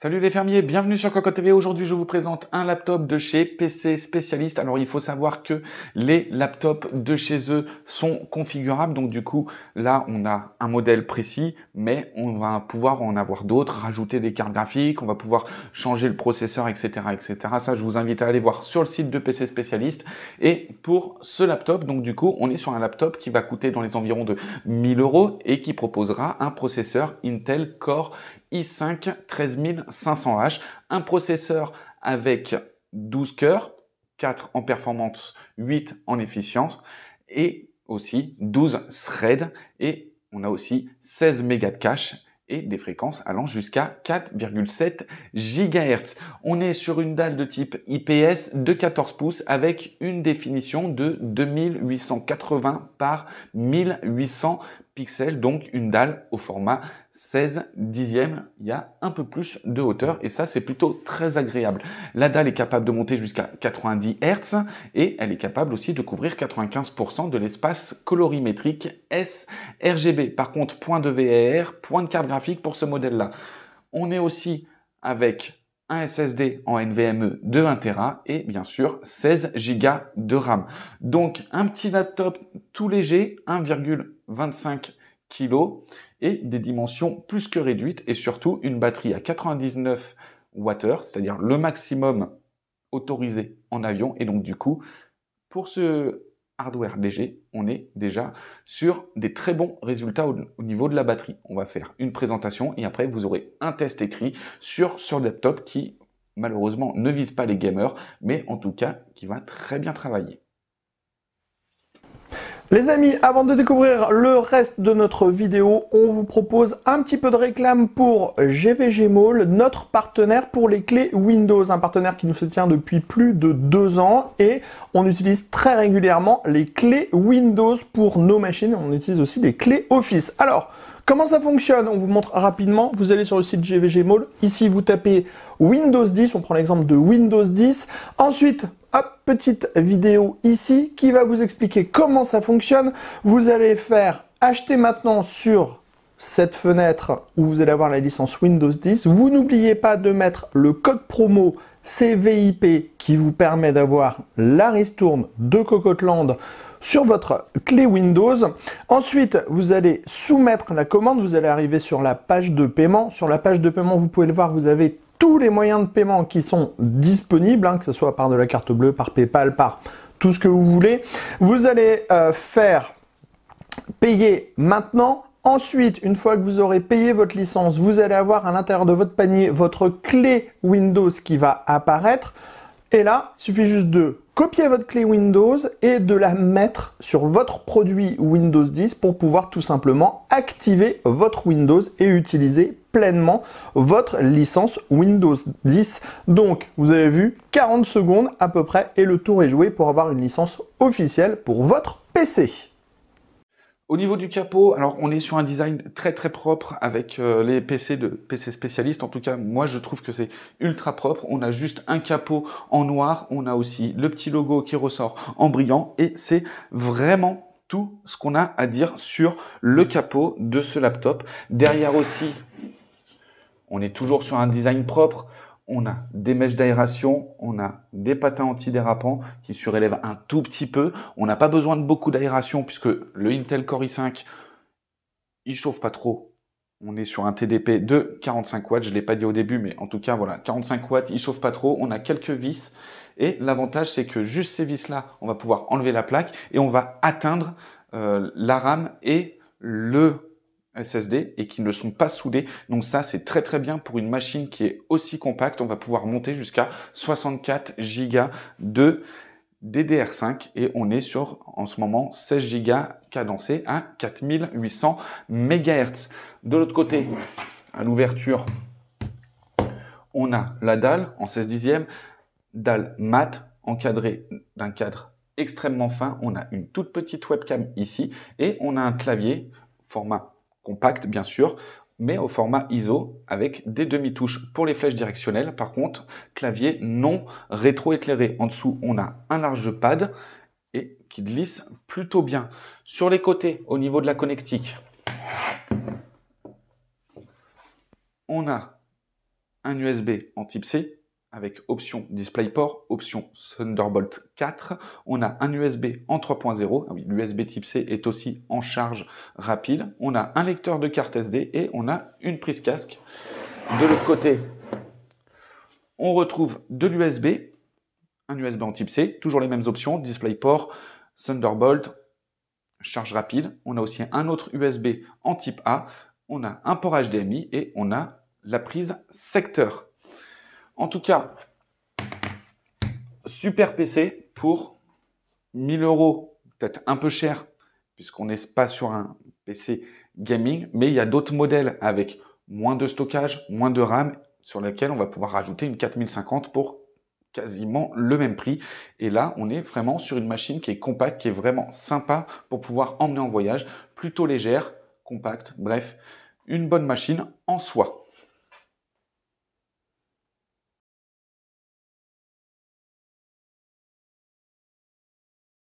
Salut les fermiers, bienvenue sur Cocotte TV. Aujourd'hui, je vous présente un laptop de chez PC Spécialiste. Alors, il faut savoir que les laptops de chez eux sont configurables. Donc, du coup, là, on a un modèle précis, mais on va pouvoir en avoir d'autres, rajouter des cartes graphiques, on va pouvoir changer le processeur, etc., etc. Ça, je vous invite à aller voir sur le site de PC Spécialiste. Et pour ce laptop, donc, du coup, on est sur un laptop qui va coûter dans les environs de 1000 € et qui proposera un processeur Intel Core i5 13500H, un processeur avec 12 cœurs, 4 en performance, 8 en efficience et aussi 12 threads et on a aussi 16 mégas de cache et des fréquences allant jusqu'à 4,7 GHz. On est sur une dalle de type IPS de 14 pouces avec une définition de 2880 par 1800 pixels, donc une dalle au format 16 dixièmes. Il y a un peu plus de hauteur et ça, c'est plutôt très agréable. La dalle est capable de monter jusqu'à 90 Hz et elle est capable aussi de couvrir 95% de l'espace colorimétrique sRGB. Par contre, point de VAR, point de carte graphique pour ce modèle-là. On est aussi avec un SSD en NVMe de 1 Tera et bien sûr 16 Go de RAM. Donc un petit laptop tout léger, 1,25 kg et des dimensions plus que réduites et surtout une batterie à 99 Wh, c'est-à-dire le maximum autorisé en avion. Et donc du coup, pour ce hardware léger, on est déjà sur des très bons résultats au niveau de la batterie. On va faire une présentation et après vous aurez un test écrit sur le laptop qui malheureusement ne vise pas les gamers, mais en tout cas qui va très bien travailler. Les amis, avant de découvrir le reste de notre vidéo, on vous propose un petit peu de réclame pour GVG Mall, notre partenaire pour les clés Windows, un partenaire qui nous soutient depuis plus de 2 ans et on utilise très régulièrement les clés Windows pour nos machines, on utilise aussi les clés Office. Alors, comment ça fonctionne? On vous montre rapidement. Vous allez sur le site GVG Mall. Ici, vous tapez Windows 10. On prend l'exemple de Windows 10. Ensuite, hop, petite vidéo ici qui va vous expliquer comment ça fonctionne. Vous allez faire acheter maintenant sur cette fenêtre où vous allez avoir la licence Windows 10. Vous n'oubliez pas de mettre le code promo CVIP qui vous permet d'avoir la ristourne de Cocoteland sur votre clé Windows. Ensuite, vous allez soumettre la commande. Vous allez arriver sur la page de paiement. Sur la page de paiement, vous pouvez le voir, vous avez tous les moyens de paiement qui sont disponibles, que ce soit par de la carte bleue, par PayPal, par tout ce que vous voulez. Vous allez faire payer maintenant. Ensuite, une fois que vous aurez payé votre licence, vous allez avoir à l'intérieur de votre panier votre clé Windows qui va apparaître. Et là, il suffit juste de copier votre clé Windows et de la mettre sur votre produit Windows 10 pour pouvoir tout simplement activer votre Windows et utiliser pleinement votre licence Windows 10. Donc, vous avez vu, 40 secondes à peu près et le tour est joué pour avoir une licence officielle pour votre PC. Au niveau du capot, alors on est sur un design très très propre avec les PC de PC spécialistes. En tout cas, moi je trouve que c'est ultra propre. On a juste un capot en noir. On a aussi le petit logo qui ressort en brillant et c'est vraiment tout ce qu'on a à dire sur le capot de ce laptop. Derrière aussi, on est toujours sur un design propre. On a des mèches d'aération, on a des patins antidérapants qui surélèvent un tout petit peu. On n'a pas besoin de beaucoup d'aération puisque le Intel Core i5, il chauffe pas trop. On est sur un TDP de 45 watts, je ne l'ai pas dit au début, mais en tout cas, voilà, 45 watts, il chauffe pas trop. On a quelques vis et l'avantage, c'est que juste ces vis-là, on va pouvoir enlever la plaque et on va atteindre la RAM et le SSD et qui ne sont pas soudés. Donc ça, c'est très très bien pour une machine qui est aussi compacte. On va pouvoir monter jusqu'à 64 Go de DDR5 et on est sur en ce moment 16 Go cadencés à 4800 MHz. De l'autre côté, à l'ouverture, on a la dalle en 16 dixièmes, dalle mat encadrée d'un cadre extrêmement fin. On a une toute petite webcam ici et on a un clavier format compact bien sûr, mais au format ISO avec des demi-touches pour les flèches directionnelles. Par contre, clavier non rétro-éclairé. En dessous, on a un large pad et qui glisse plutôt bien. Sur les côtés, au niveau de la connectique, on a un USB en type C avec option DisplayPort, option Thunderbolt 4. On a un USB en 3.0. Ah oui, l'USB type C est aussi en charge rapide. On a un lecteur de carte SD et on a une prise casque. De l'autre côté, on retrouve de l'USB, un USB en type C, toujours les mêmes options, DisplayPort, Thunderbolt, charge rapide. On a aussi un autre USB en type A. On a un port HDMI et on a la prise secteur. En tout cas, super PC pour 1000 €, peut-être un peu cher, puisqu'on n'est pas sur un PC gaming, mais il y a d'autres modèles avec moins de stockage, moins de RAM, sur lesquels on va pouvoir rajouter une 4050 pour quasiment le même prix. Et là, on est vraiment sur une machine qui est compacte, qui est vraiment sympa pour pouvoir emmener en voyage, plutôt légère, compacte, bref, une bonne machine en soi.